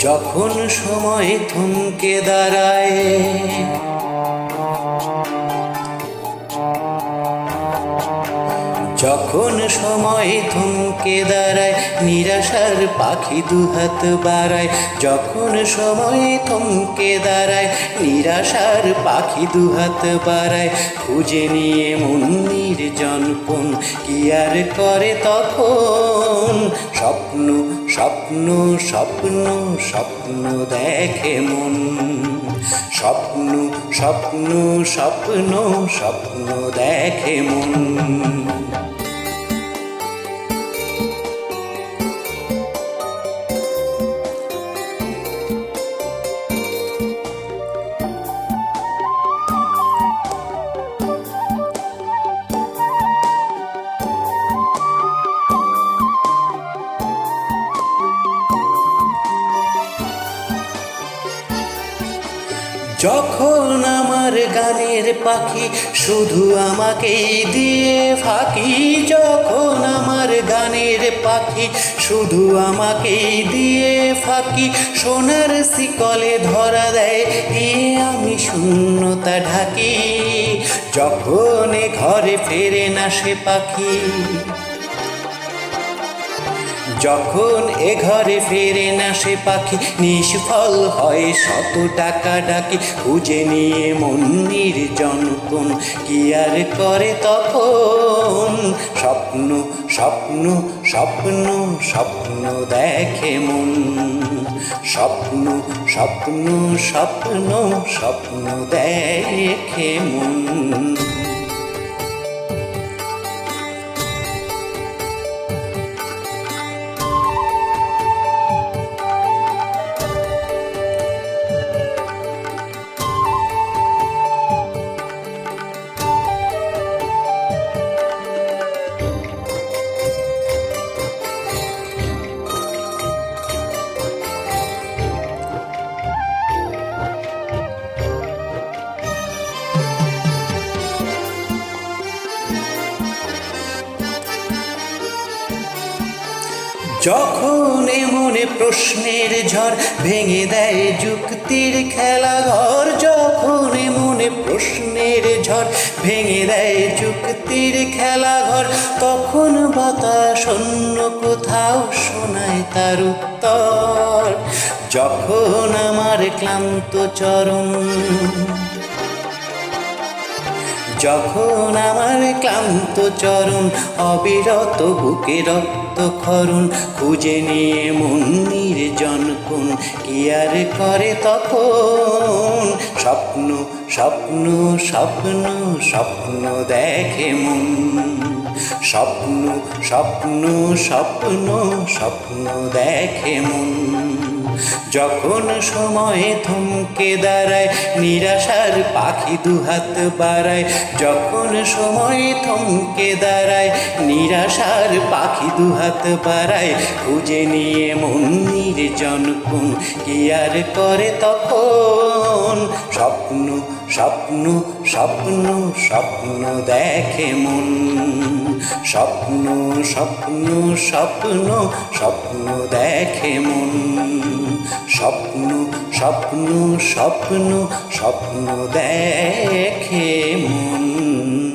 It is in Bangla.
যখন সময় থমকে দাঁড়ায়, যখন সময় থমকে দাঁড়ায়, নিরাশার পাখি দুহাত বাড়ায়। যখন সময় থমকে দাঁড়ায়, নিরাশার পাখি দুহাত বাড়ায়। খুঁজে নিয়ে মন নির্জন কোণ, কি আর করে তখন? স্বপ্ন স্বপ্ন স্বপ্ন স্বপ্ন দেখে মন। স্বপ্ন স্বপ্ন স্বপ্ন স্বপ্ন দেখে মন। যখন আমার গানের পাখি শুধু আমাকেই দিয়ে ফাঁকি, যখন আমার গানের পাখি শুধু আমাকেই দিয়ে ফাঁকি, সোনার শিকলে ধরা দেয় দিয়ে আমি শূন্যতা ঢাকি। যখন এ ঘরে ফেরে না সে পাখি, যখন এ ঘরে ফেরে না সে পাখি, নিষ্ফল হয় শত টাকা ডাকি। খুঁজে নিয়ে মন নির্জন কোণ, কি আর করে তখন? স্বপ্ন স্বপ্ন স্বপ্ন স্বপ্ন দেখে মন। স্বপ্ন স্বপ্ন স্বপ্ন স্বপ্ন দেখে মন। যখন মনে প্রশ্নের ঝড় ভেঙে দেয় যুক্তির খেলাঘর, যখন মনে প্রশ্নের ঝড় ভেঙে দেয় যুক্তির খেলাঘর, তখন বাতাস অন্য কোথাও শোনায় তার উত্তর। যখন আমার ক্লান্ত চরণ, যখন আমার ক্লান্ত চরণ অবিরত বুকে রক্তক্ষরণ, খুঁজে নিয়ে মন নির্জন কোণ, কি আর করে তখন? স্বপ্ন স্বপ্ন স্বপ্ন স্বপ্ন দেখে মন। স্বপ্ন স্বপ্ন স্বপ্ন স্বপ্ন দেখে মন। যখন সময় থমকে দাঁড়ায়, নিরাশার পাখি দুহাত বাড়ায়। যখন সময় থমকে দাঁড়ায়, নিরাশার পাখি দুহাত বাড়ায়। খুঁজে নিয়ে মন নির্জন কোণ, কি আর করে তখন? স্বপ্ন স্বপ্ন স্বপ্ন স্বপ্ন দেখে মন। স্বপ্ন স্বপ্ন স্বপ্ন স্বপ্ন দেখে মন। স্বপ্ন স্বপ্ন স্বপ্ন স্বপ্ন দেখে মন।